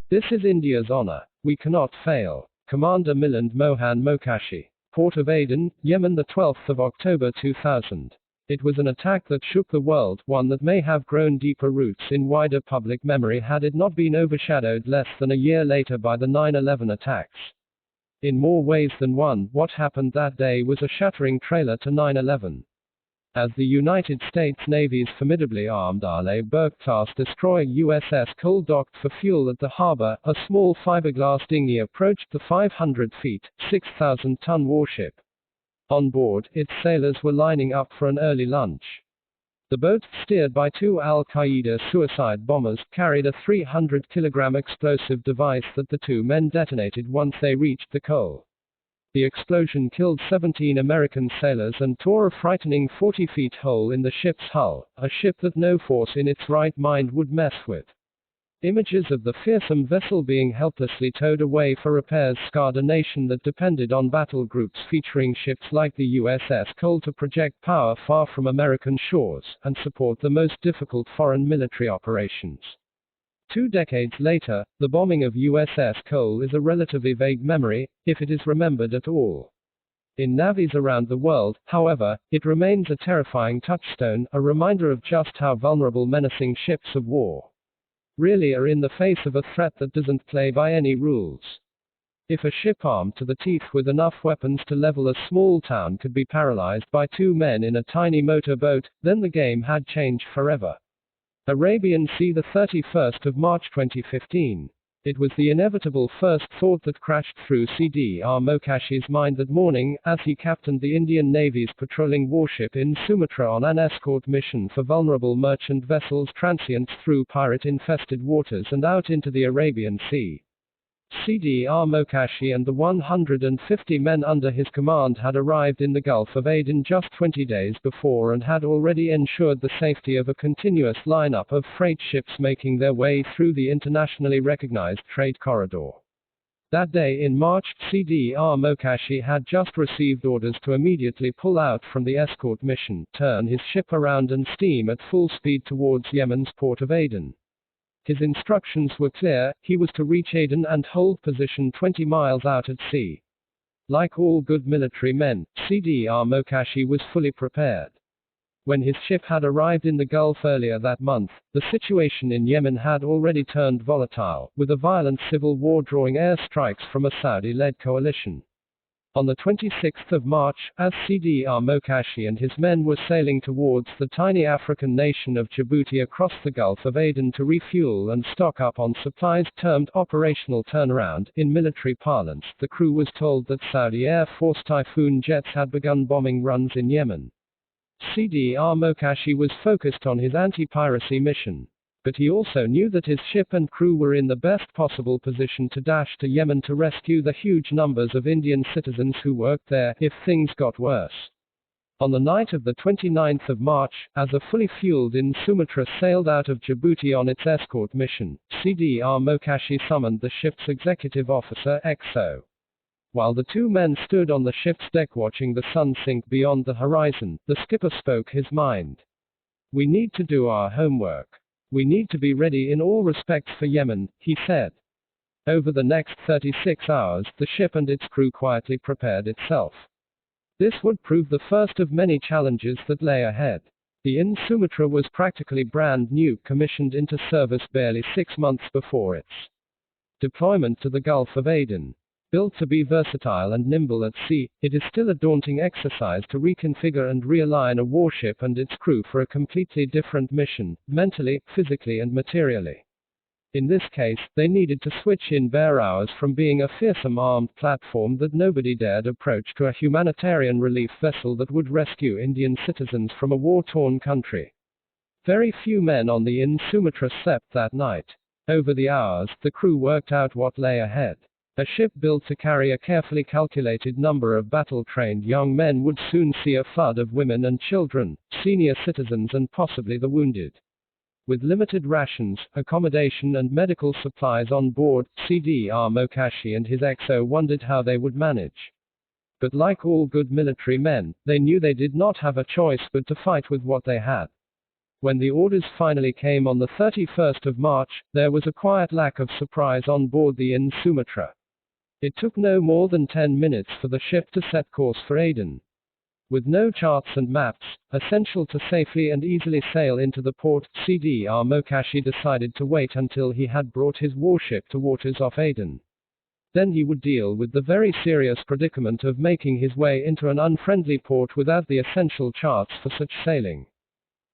This is India's honor. We cannot fail. Commander Milind Mohan Mokashi. Port of Aden, Yemen, the 12th of October 2000. It was an attack that shook the world, one that may have grown deeper roots in wider public memory had it not been overshadowed less than a year later by the 9/11 attacks. In more ways than one, what happened that day was a shattering trailer to 9/11. As the United States Navy's formidably armed Arleigh Burke-class destroyer USS Cole docked for fuel at the harbor, a small fiberglass dinghy approached the 500 feet, 6,000-ton warship. On board, its sailors were lining up for an early lunch. The boat, steered by two Al-Qaeda suicide bombers, carried a 300-kilogram explosive device that the two men detonated once they reached the Cole. The explosion killed 17 American sailors and tore a frightening 40-feet hole in the ship's hull, a ship that no force in its right mind would mess with. Images of the fearsome vessel being helplessly towed away for repairs scarred a nation that depended on battle groups featuring ships like the USS Cole to project power far from American shores and support the most difficult foreign military operations. 2 decades later, the bombing of USS Cole is a relatively vague memory, if it is remembered at all. In navies around the world, however, it remains a terrifying touchstone, a reminder of just how vulnerable menacing ships of war really are in the face of a threat that doesn't play by any rules. If a ship armed to the teeth with enough weapons to level a small town could be paralyzed by 2 men in a tiny motorboat, then the game had changed forever. Arabian Sea, the 31st of March 2015. It was the inevitable first thought that crashed through CDR Mokashi's mind that morning, as he captained the Indian Navy's patrolling warship in Sumatra on an escort mission for vulnerable merchant vessels transients through pirate-infested waters and out into the Arabian Sea. CDR Mokashi and the 150 men under his command had arrived in the Gulf of Aden just 20 days before and had already ensured the safety of a continuous lineup of freight ships making their way through the internationally recognized trade corridor. That day in March, CDR Mokashi had just received orders to immediately pull out from the escort mission, turn his ship around and steam at full speed towards Yemen's port of Aden. His instructions were clear: he was to reach Aden and hold position 20 miles out at sea. Like all good military men, CDR Mokashi was fully prepared. When his ship had arrived in the Gulf earlier that month, the situation in Yemen had already turned volatile, with a violent civil war drawing airstrikes from a Saudi-led coalition. On the 26th of March, as CDR Mokashi and his men were sailing towards the tiny African nation of Djibouti across the Gulf of Aden to refuel and stock up on supplies termed operational turnaround in military parlance, the crew was told that Saudi Air Force Typhoon jets had begun bombing runs in Yemen. CDR Mokashi was focused on his anti-piracy mission. But he also knew that his ship and crew were in the best possible position to dash to Yemen to rescue the huge numbers of Indian citizens who worked there, if things got worse. On the night of the 29th of March, as a fully fueled in Sumatra sailed out of Djibouti on its escort mission, CDR Mokashi summoned the ship's executive officer, XO. While the 2 men stood on the ship's deck watching the sun sink beyond the horizon, the skipper spoke his mind. "We need to do our homework. We need to be ready in all respects for Yemen," he said. Over the next 36 hours, the ship and its crew quietly prepared itself. This would prove the first of many challenges that lay ahead. The IN Sumatra was practically brand new, commissioned into service barely 6 months before its deployment to the Gulf of Aden. Built to be versatile and nimble at sea, it is still a daunting exercise to reconfigure and realign a warship and its crew for a completely different mission, mentally, physically and materially. In this case, they needed to switch in bare hours from being a fearsome armed platform that nobody dared approach to a humanitarian relief vessel that would rescue Indian citizens from a war-torn country. Very few men on the IN Sumatra slept that night. Over the hours, the crew worked out what lay ahead. A ship built to carry a carefully calculated number of battle-trained young men would soon see a flood of women and children, senior citizens and possibly the wounded. With limited rations, accommodation and medical supplies on board, CDR Mokashi and his XO wondered how they would manage. But like all good military men, they knew they did not have a choice but to fight with what they had. When the orders finally came on the 31st of March, there was a quiet lack of surprise on board the IN Sumatra. It took no more than 10 minutes for the ship to set course for Aden. With no charts and maps, essential to safely and easily sail into the port, CDR Mokashi decided to wait until he had brought his warship to waters off Aden. Then he would deal with the very serious predicament of making his way into an unfriendly port without the essential charts for such sailing.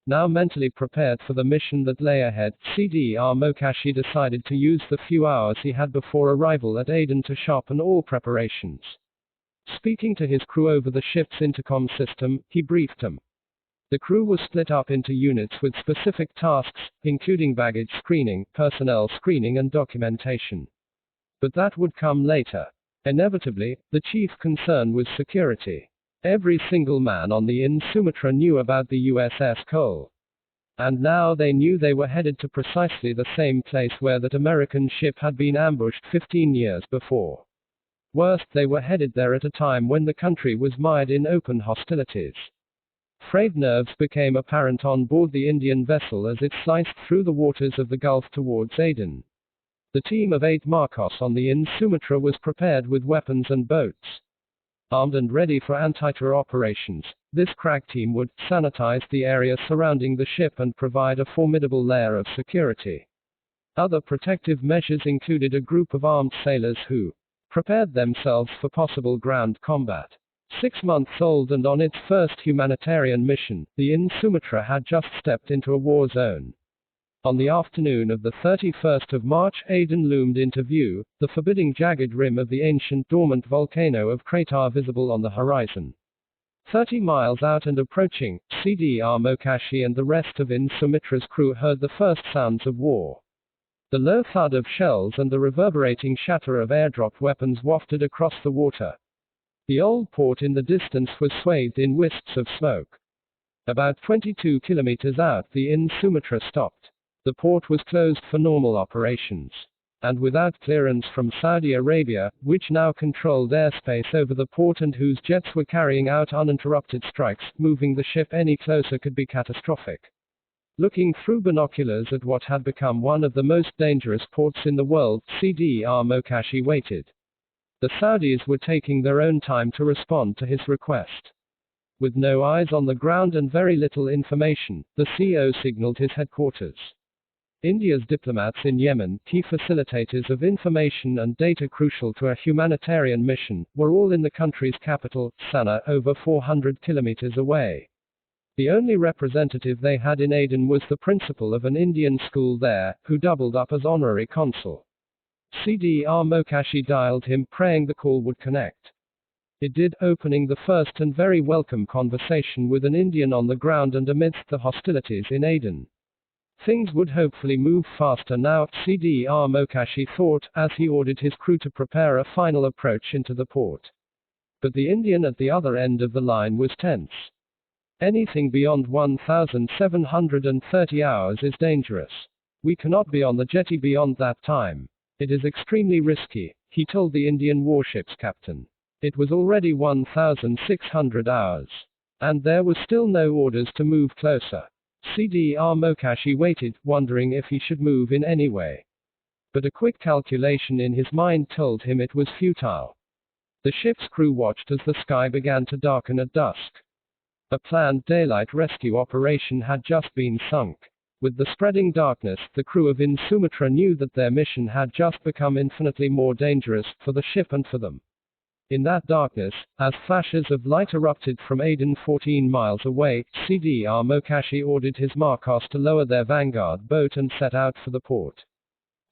Now mentally prepared for the mission that lay ahead, CDR Mokashi decided to use the few hours he had before arrival at Aden to sharpen all preparations. Speaking to his crew over the ship's intercom system, he briefed them. The crew was split up into units with specific tasks, including baggage screening, personnel screening and documentation. But that would come later. Inevitably, the chief concern was security. Every single man on the IN Sumatra knew about the USS Cole. And now they knew they were headed to precisely the same place where that American ship had been ambushed 15 years before. Worst, they were headed there at a time when the country was mired in open hostilities. Frayed nerves became apparent on board the Indian vessel as it sliced through the waters of the Gulf towards Aden. The team of 8 Marcos on the IN Sumatra was prepared with weapons and boats. Armed and ready for anti-terror operations, this crack team would sanitize the area surrounding the ship and provide a formidable layer of security. Other protective measures included a group of armed sailors who prepared themselves for possible ground combat. 6 months old and on its first humanitarian mission, the IN Sumatra had just stepped into a war zone. On the afternoon of the 31st of March, Aden loomed into view, the forbidding jagged rim of the ancient dormant volcano of Kratar visible on the horizon. 30 miles out and approaching, CDR Mokashi and the rest of IN Sumatra's crew heard the first sounds of war. The low thud of shells and the reverberating shatter of airdropped weapons wafted across the water. The old port in the distance was swathed in wisps of smoke. About 22 kilometers out, the IN Sumatra stopped. The port was closed for normal operations. And without clearance from Saudi Arabia, which now controlled airspace over the port and whose jets were carrying out uninterrupted strikes, moving the ship any closer could be catastrophic. Looking through binoculars at what had become one of the most dangerous ports in the world, CDR Mokashi waited. The Saudis were taking their own time to respond to his request. With no eyes on the ground and very little information, the CO signaled his headquarters. India's diplomats in Yemen, key facilitators of information and data crucial to a humanitarian mission, were all in the country's capital, Sana'a, over 400 kilometers away. The only representative they had in Aden was the principal of an Indian school there, who doubled up as honorary consul. CDR Mokashi dialed him, praying the call would connect. It did, opening the first and very welcome conversation with an Indian on the ground and amidst the hostilities in Aden. Things would hopefully move faster now, CDR Mokashi thought, as he ordered his crew to prepare a final approach into the port. But the Indian at the other end of the line was tense. Anything beyond 1,730 hours is dangerous. We cannot be on the jetty beyond that time. It is extremely risky, he told the Indian warship's captain. It was already 1,600 hours. And there was still no orders to move closer. CDR Mokashi waited, wondering if he should move in any way. But a quick calculation in his mind told him it was futile. The ship's crew watched as the sky began to darken at dusk. A planned daylight rescue operation had just been sunk. With the spreading darkness, the crew of IN Sumatra knew that their mission had just become infinitely more dangerous, for the ship and for them. In that darkness, as flashes of light erupted from Aden 14 miles away, CDR Mokashi ordered his Marcos to lower their vanguard boat and set out for the port.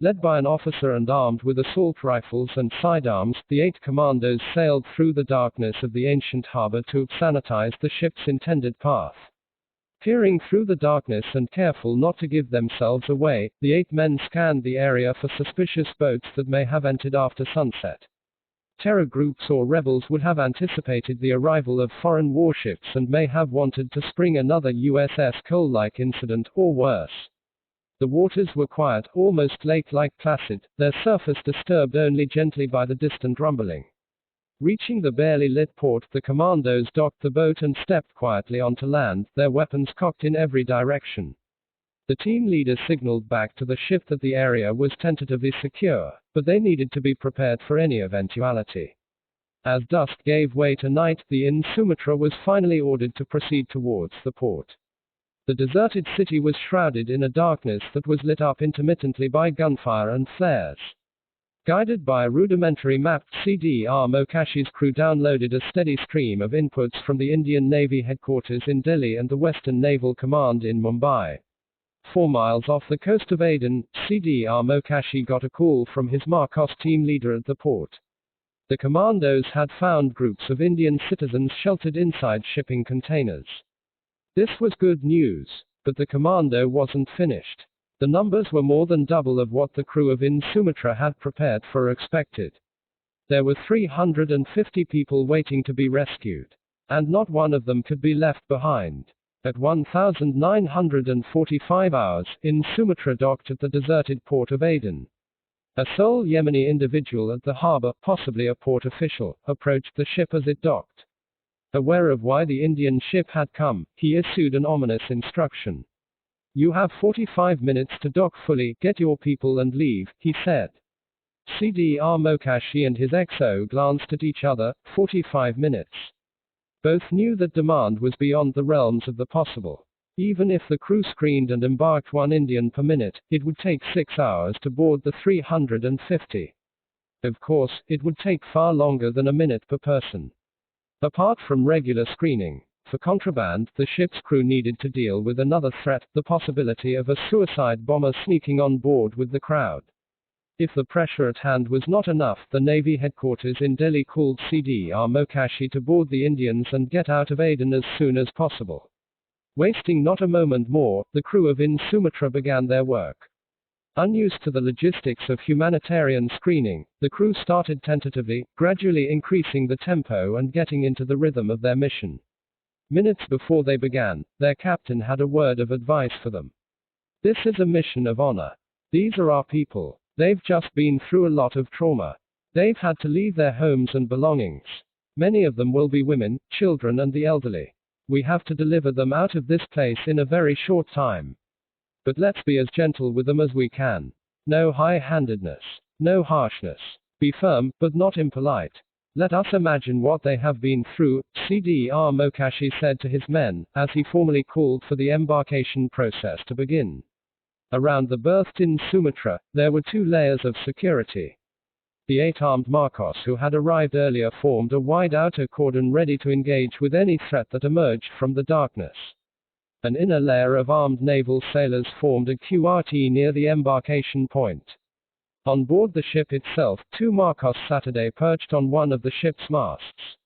Led by an officer and armed with assault rifles and sidearms, the 8 commandos sailed through the darkness of the ancient harbor to sanitize the ship's intended path. Peering through the darkness and careful not to give themselves away, the 8 men scanned the area for suspicious boats that may have entered after sunset. Terror groups or rebels would have anticipated the arrival of foreign warships and may have wanted to spring another USS Cole-like incident, or worse. The waters were quiet, almost lake-like placid, their surface disturbed only gently by the distant rumbling. Reaching the barely lit port, the commandos docked the boat and stepped quietly onto land, their weapons cocked in every direction. The team leader signaled back to the ship that the area was tentatively secure, but they needed to be prepared for any eventuality. As dusk gave way to night, the IN Sumatra was finally ordered to proceed towards the port. The deserted city was shrouded in a darkness that was lit up intermittently by gunfire and flares. Guided by a rudimentary map, CDR Mokashi's crew downloaded a steady stream of inputs from the Indian Navy headquarters in Delhi and the Western Naval Command in Mumbai. 4 miles off the coast of Aden, CDR Mokashi got a call from his Marcos team leader at the port. The commandos had found groups of Indian citizens sheltered inside shipping containers. This was good news, but the commando wasn't finished. The numbers were more than double of what the crew of IN Sumatra had prepared for or expected. There were 350 people waiting to be rescued, and not one of them could be left behind. At 1945 hours, IN Sumatra docked at the deserted port of Aden. A sole Yemeni individual at the harbor, possibly a port official, approached the ship as it docked. Aware of why the Indian ship had come, he issued an ominous instruction. "You have 45 minutes to dock fully, get your people and leave," he said. CDR Mokashi and his XO glanced at each other. 45 minutes. Both knew that demand was beyond the realms of the possible. Even if the crew screened and embarked 1 Indian per minute, it would take 6 hours to board the 350. Of course, it would take far longer than a minute per person. Apart from regular screening, for contraband, the ship's crew needed to deal with another threat, the possibility of a suicide bomber sneaking on board with the crowd. If the pressure at hand was not enough, the Navy headquarters in Delhi called CDR Mokashi to board the Indians and get out of Aden as soon as possible. Wasting not a moment more, the crew of IN Sumatra began their work. Unused to the logistics of humanitarian screening, the crew started tentatively, gradually increasing the tempo and getting into the rhythm of their mission. Minutes before they began, their captain had a word of advice for them. "This is a mission of honor. These are our people. They've just been through a lot of trauma. They've had to leave their homes and belongings. Many of them will be women, children and the elderly. We have to deliver them out of this place in a very short time. But let's be as gentle with them as we can. No high-handedness. No harshness. Be firm, but not impolite. Let us imagine what they have been through," CDR Mokashi said to his men, as he formally called for the embarkation process to begin. Around the berthed IN Sumatra, there were 2 layers of security. The 8 armed Marcos who had arrived earlier formed a wide outer cordon ready to engage with any threat that emerged from the darkness. An inner layer of armed naval sailors formed a QRT near the embarkation point. On board the ship itself, 2 Marcos Saturday perched on one of the ship's masts.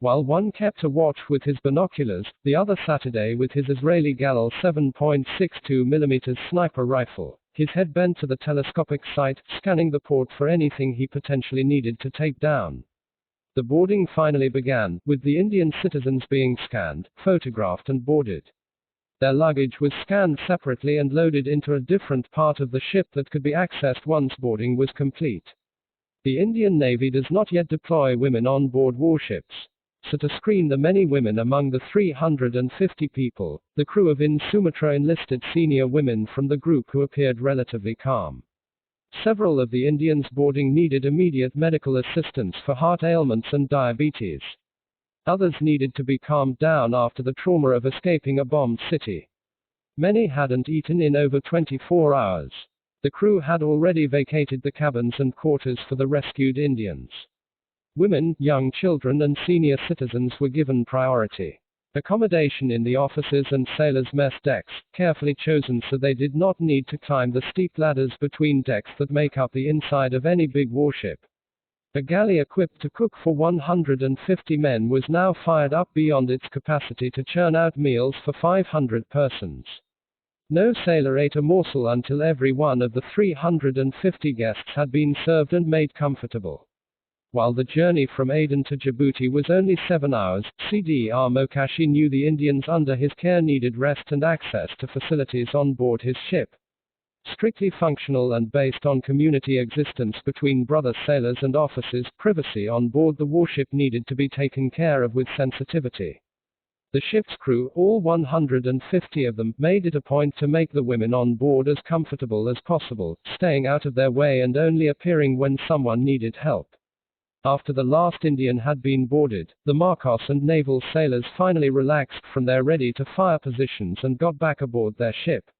While one kept a watch with his binoculars, the other Saturday with his Israeli Galil 7.62 mm sniper rifle, his head bent to the telescopic sight, scanning the port for anything he potentially needed to take down. The boarding finally began, with the Indian citizens being scanned, photographed and boarded. Their luggage was scanned separately and loaded into a different part of the ship that could be accessed once boarding was complete. The Indian Navy does not yet deploy women on board warships. So to screen the many women among the 350 people, the crew of IN Sumatra enlisted senior women from the group who appeared relatively calm. Several of the Indians boarding needed immediate medical assistance for heart ailments and diabetes. Others needed to be calmed down after the trauma of escaping a bombed city. Many hadn't eaten in over 24 hours. The crew had already vacated the cabins and quarters for the rescued Indians. Women, young children and senior citizens were given priority. Accommodation in the officers' and sailors' mess decks, carefully chosen so they did not need to climb the steep ladders between decks that make up the inside of any big warship. A galley equipped to cook for 150 men was now fired up beyond its capacity to churn out meals for 500 persons. No sailor ate a morsel until every one of the 350 guests had been served and made comfortable. While the journey from Aden to Djibouti was only 7 hours, CDR Mokashi knew the Indians under his care needed rest and access to facilities on board his ship. Strictly functional and based on community existence between brother sailors and officers, privacy on board the warship needed to be taken care of with sensitivity. The ship's crew, all 150 of them, made it a point to make the women on board as comfortable as possible, staying out of their way and only appearing when someone needed help. After the last Indian had been boarded, the Marcos and naval sailors finally relaxed from their ready-to-fire positions and got back aboard their ship.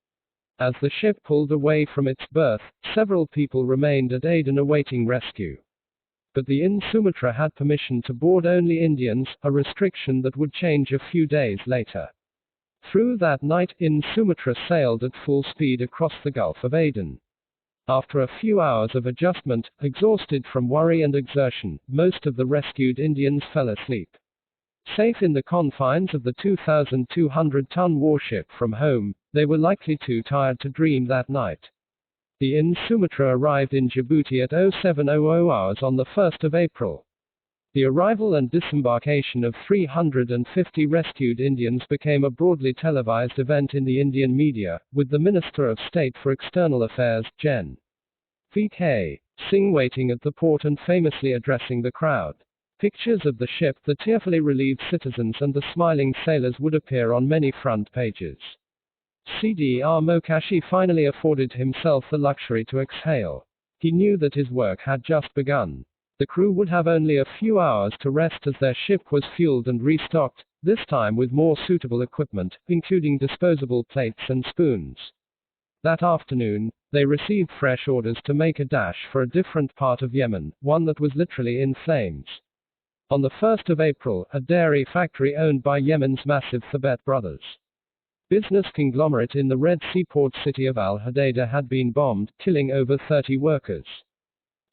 As the ship pulled away from its berth, several people remained at Aden awaiting rescue. But the IN Sumatra had permission to board only Indians, a restriction that would change a few days later. Through that night, IN Sumatra sailed at full speed across the Gulf of Aden. After a few hours of adjustment, exhausted from worry and exertion, most of the rescued Indians fell asleep. Safe in the confines of the 2,200-ton warship from home, they were likely too tired to dream that night. The IN Sumatra arrived in Djibouti at 0700 hours on the 1st of April. The arrival and disembarkation of 350 rescued Indians became a broadly televised event in the Indian media, with the Minister of State for External Affairs, Gen. V.K. Singh, waiting at the port and famously addressing the crowd. Pictures of the ship, the tearfully relieved citizens and the smiling sailors would appear on many front pages. CDR Mokashi finally afforded himself the luxury to exhale. He knew that his work had just begun. The crew would have only a few hours to rest as their ship was fueled and restocked, this time with more suitable equipment, including disposable plates and spoons. That afternoon, they received fresh orders to make a dash for a different part of Yemen, one that was literally in flames. On the 1st of April, a dairy factory owned by Yemen's massive Thabet brothers business conglomerate in the Red Sea port city of Al Hodeida had been bombed, killing over 30 workers.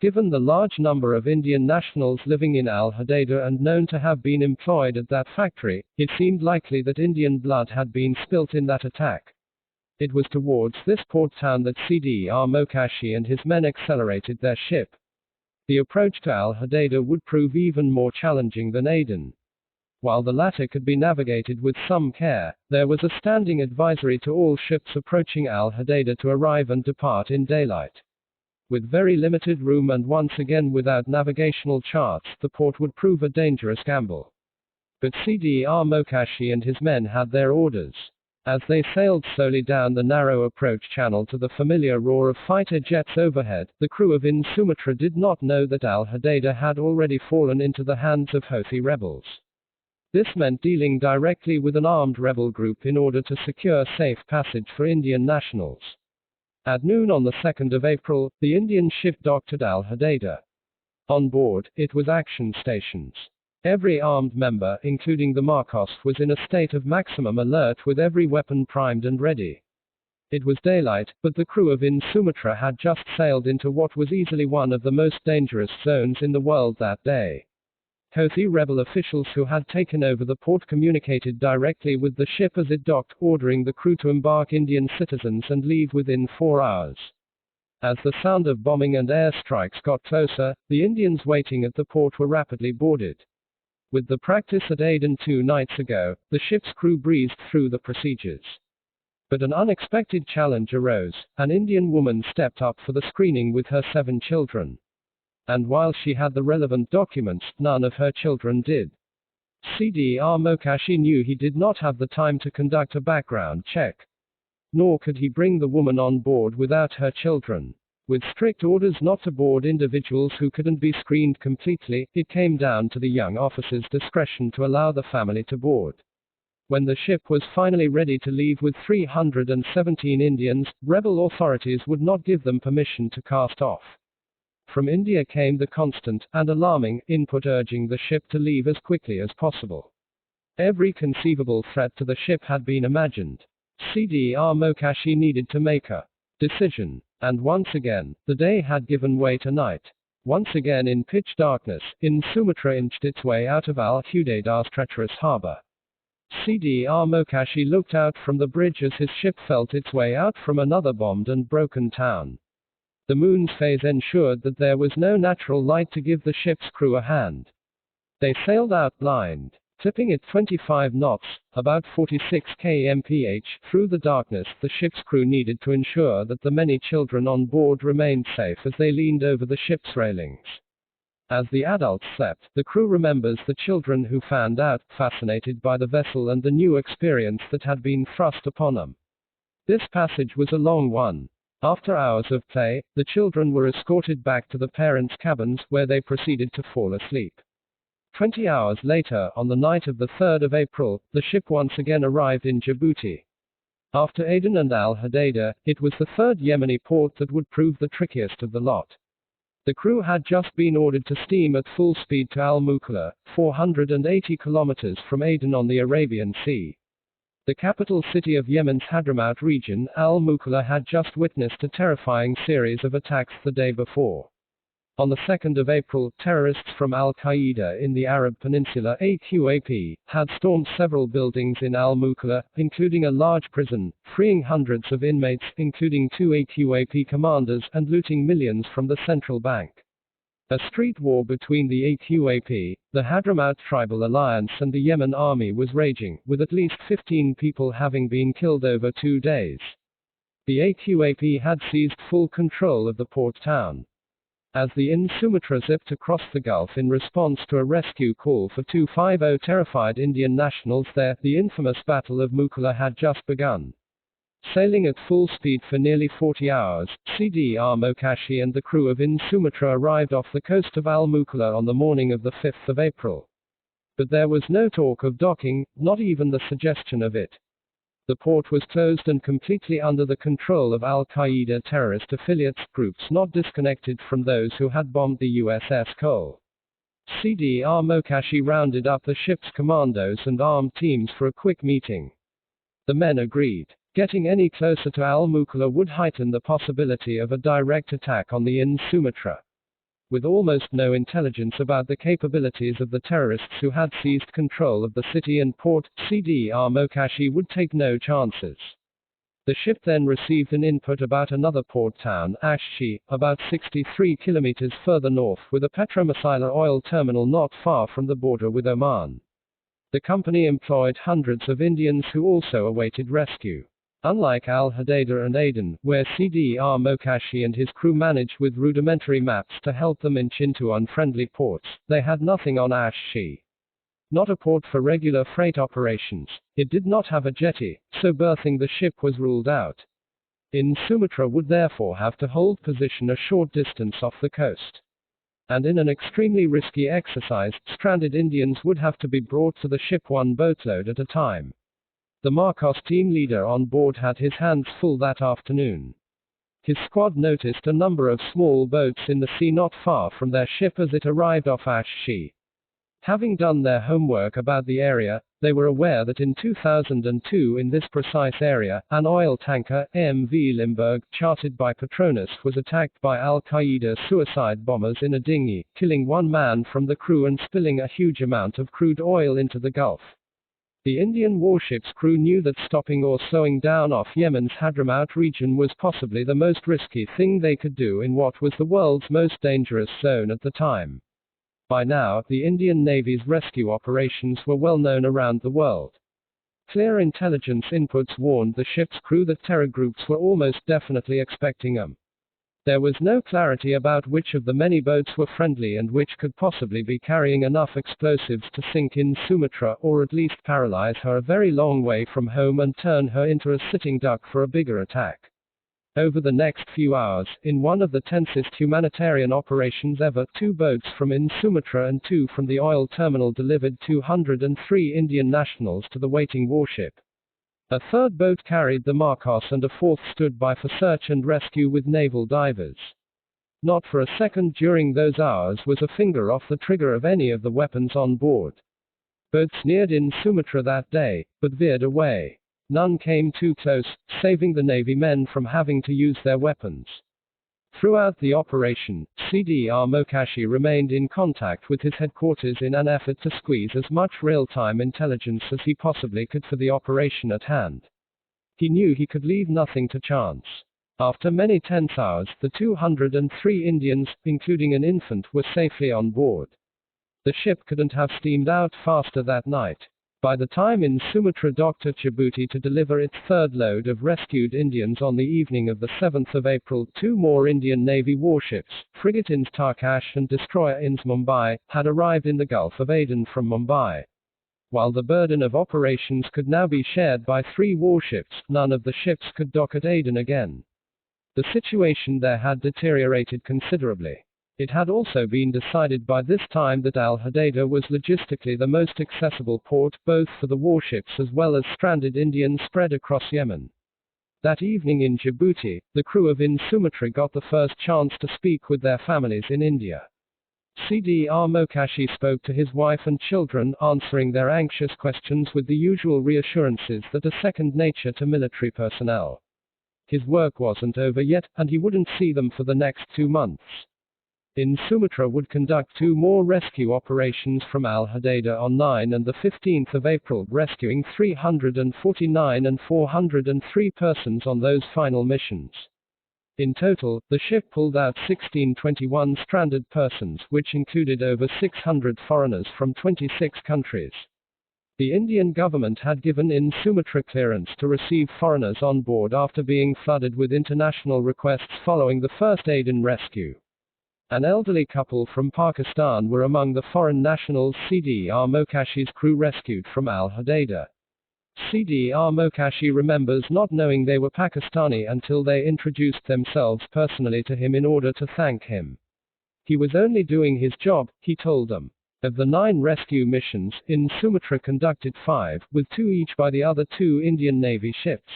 Given the large number of Indian nationals living in Al Hodeida and known to have been employed at that factory, it seemed likely that Indian blood had been spilt in that attack. It was towards this port town that CDR Mokashi and his men accelerated their ship. The approach to Al Hodeida would prove even more challenging than Aden. While the latter could be navigated with some care, there was a standing advisory to all ships approaching Al Hodeida to arrive and depart in daylight. With very limited room and once again without navigational charts, the port would prove a dangerous gamble. But CDR Mokashi and his men had their orders. As they sailed slowly down the narrow approach channel to the familiar roar of fighter jets overhead, the crew of IN Sumatra did not know that Al Hodeida had already fallen into the hands of Houthi rebels. This meant dealing directly with an armed rebel group in order to secure safe passage for Indian nationals. At noon on the 2nd of April, the Indian ship docked at Al Hodeida. On board, it was action stations. Every armed member, including the Marcos, was in a state of maximum alert with every weapon primed and ready. It was daylight, but the crew of IN Sumatra had just sailed into what was easily one of the most dangerous zones in the world that day. Houthi rebel officials who had taken over the port communicated directly with the ship as it docked, ordering the crew to embark Indian citizens and leave within 4 hours. As the sound of bombing and airstrikes got closer, the Indians waiting at the port were rapidly boarded. With the practice at Aden 2 nights ago, the ship's crew breezed through the procedures. But an unexpected challenge arose. An Indian woman stepped up for the screening with her 7 children. And while she had the relevant documents, none of her children did. CDR Mokashi knew he did not have the time to conduct a background check. Nor could he bring the woman on board without her children. With strict orders not to board individuals who couldn't be screened completely, it came down to the young officer's discretion to allow the family to board. When the ship was finally ready to leave with 317 Indians, rebel authorities would not give them permission to cast off. From India came the constant, and alarming, input urging the ship to leave as quickly as possible. Every conceivable threat to the ship had been imagined. CDR Mokashi needed to make a decision. And once again, the day had given way to night. Once again in pitch darkness, IN Sumatra inched its way out of Al Hudayda's treacherous harbor. CDR Mokashi looked out from the bridge as his ship felt its way out from another bombed and broken town. The moon's phase ensured that there was no natural light to give the ship's crew a hand. They sailed out blind, clipping at 25 knots, about 46 kmph, through the darkness. The ship's crew needed to ensure that the many children on board remained safe as they leaned over the ship's railings. As the adults slept, the crew remembers the children who fanned out, fascinated by the vessel and the new experience that had been thrust upon them. This passage was a long one. After hours of play, the children were escorted back to the parents' cabins, where they proceeded to fall asleep. 20 hours later, on the night of the 3rd of April, the ship once again arrived in Djibouti. After Aden and Al-Hodeida, it was the third Yemeni port that would prove the trickiest of the lot. The crew had just been ordered to steam at full speed to Al-Mukalla, 480 kilometers from Aden on the Arabian Sea. The capital city of Yemen's Hadramaut region, Al-Mukalla, had just witnessed a terrifying series of attacks the day before. On the 2nd of April, terrorists from Al-Qaeda in the Arab Peninsula (AQAP) had stormed several buildings in Al-Mukalla, including a large prison, freeing hundreds of inmates, including 2 AQAP commanders, and looting millions from the central bank. A street war between the AQAP, the Hadramaut Tribal Alliance, and the Yemen army was raging, with at least 15 people having been killed over 2 days. The AQAP had seized full control of the port town. As the Sumatra zipped across the Gulf in response to a rescue call for 250 terrified Indian nationals there, the infamous Battle of Mukalla had just begun. Sailing at full speed for nearly 40 hours, CDR Mokashi and the crew of Sumatra arrived off the coast of Al-Mukalla on the morning of the 5th of April. But there was no talk of docking, not even the suggestion of it. The port was closed and completely under the control of Al-Qaeda terrorist affiliates, groups not disconnected from those who had bombed the USS Cole. CDR Mokashi rounded up the ship's commandos and armed teams for a quick meeting. The men agreed. Getting any closer to Al-Mukalla would heighten the possibility of a direct attack on the Sumatra. With almost no intelligence about the capabilities of the terrorists who had seized control of the city and port, CDR Mokashi would take no chances. The ship then received an input about another port town, Ashshi, about 63 kilometers further north, with a petromisila oil terminal not far from the border with Oman. The company employed hundreds of Indians who also awaited rescue. Unlike Al-Hodeida and Aden, where CDR Mokashi and his crew managed with rudimentary maps to help them inch into unfriendly ports, they had nothing on Ashshi. Not a port for regular freight operations. It did not have a jetty, so berthing the ship was ruled out. Sumatra would therefore have to hold position a short distance off the coast. And in an extremely risky exercise, stranded Indians would have to be brought to the ship one boatload at a time. The Marcos team leader on board had his hands full that afternoon. His squad noticed a number of small boats in the sea not far from their ship as it arrived off Ashshi. Having done their homework about the area, they were aware that in 2002 in this precise area, an oil tanker, MV Limburg, chartered by Petronas, was attacked by Al-Qaeda suicide bombers in a dinghy, killing one man from the crew and spilling a huge amount of crude oil into the Gulf. The Indian warship's crew knew that stopping or slowing down off Yemen's Hadramaut region was possibly the most risky thing they could do in what was the world's most dangerous zone at the time. By now, the Indian Navy's rescue operations were well known around the world. Clear intelligence inputs warned the ship's crew that terror groups were almost definitely expecting them. There was no clarity about which of the many boats were friendly and which could possibly be carrying enough explosives to sink Sumatra or at least paralyze her a very long way from home and turn her into a sitting duck for a bigger attack. Over the next few hours, in one of the tensest humanitarian operations ever, 2 boats from Sumatra and 2 from the oil terminal delivered 203 Indian nationals to the waiting warship. A 3rd boat carried the Marcos and a 4th stood by for search and rescue with naval divers. Not for a second during those hours was a finger off the trigger of any of the weapons on board. Boats neared Sumatra that day, but veered away. None came too close, saving the Navy men from having to use their weapons. Throughout the operation, CDR Mokashi remained in contact with his headquarters in an effort to squeeze as much real-time intelligence as he possibly could for the operation at hand. He knew he could leave nothing to chance. After many tense hours, the 203 Indians, including an infant, were safely on board. The ship couldn't have steamed out faster that night. By the time in Sumatra docked at Djibouti to deliver its third load of rescued Indians on the evening of the 7th of April, two more Indian Navy warships, frigate INS Tarkash and destroyer INS Mumbai, had arrived in the Gulf of Aden from Mumbai. While the burden of operations could now be shared by three warships, none of the ships could dock at Aden again. The situation there had deteriorated considerably. It had also been decided by this time that Al-Hodeida was logistically the most accessible port, both for the warships as well as stranded Indians spread across Yemen. That evening in Djibouti, the crew of INS Sumatra got the first chance to speak with their families in India. CDR Mokashi spoke to his wife and children, answering their anxious questions with the usual reassurances that are second nature to military personnel. His work wasn't over yet, and he wouldn't see them for the next 2 months. INS Sumatra would conduct two more rescue operations from Al-Hodeida on 9 and the 15th of April, rescuing 349 and 403 persons on those final missions. In total, the ship pulled out 1621 stranded persons, which included over 600 foreigners from 26 countries. The Indian government had given INS Sumatra clearance to receive foreigners on board after being flooded with international requests following the first Aden rescue. An elderly couple from Pakistan were among the foreign nationals CDR Mokashi's crew rescued from Al-Hodeida. CDR Mokashi remembers not knowing they were Pakistani until they introduced themselves personally to him in order to thank him. He was only doing his job, he told them. Of the 9 rescue missions, INS Sumatra conducted 5, with 2 each by the other 2 Indian Navy ships.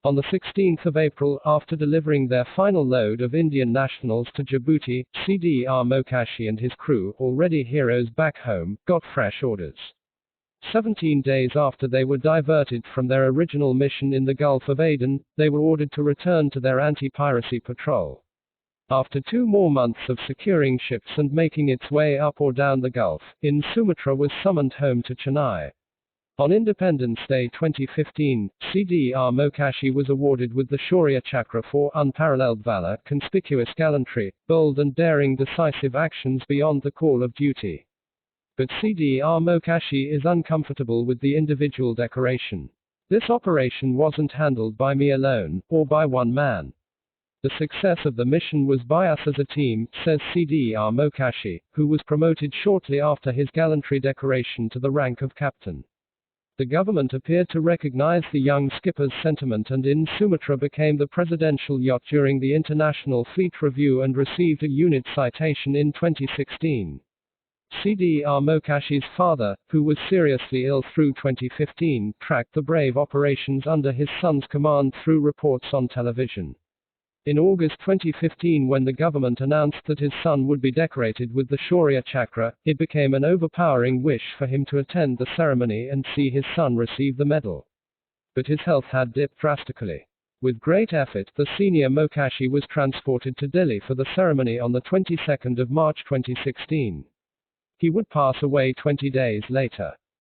On the 16th of April, after delivering their final load of Indian nationals to Djibouti, CDR Mokashi and his crew, already heroes back home, got fresh orders. 17 days after they were diverted from their original mission in the Gulf of Aden, they were ordered to return to their anti-piracy patrol. After 2 more months of securing ships and making its way up or down the Gulf, INS Sumatra was summoned home to Chennai. On Independence Day 2015, CDR Mokashi was awarded with the Shaurya Chakra for unparalleled valor, conspicuous gallantry, bold and daring decisive actions beyond the call of duty. But CDR Mokashi is uncomfortable with the individual decoration. This operation wasn't handled by me alone, or by one man. The success of the mission was by us as a team, says CDR Mokashi, who was promoted shortly after his gallantry decoration to the rank of captain. The government appeared to recognize the young skipper's sentiment, and INS Sumatra became the presidential yacht during the International Fleet Review and received a unit citation in 2016. CDR Mokashi's father, who was seriously ill through 2015, tracked the brave operations under his son's command through reports on television. In August 2015, when the government announced that his son would be decorated with the Shaurya Chakra, it became an overpowering wish for him to attend the ceremony and see his son receive the medal. But his health had dipped drastically. With great effort, the senior Mokashi was transported to Delhi for the ceremony on the 22nd of March 2016. He would pass away 20 days later.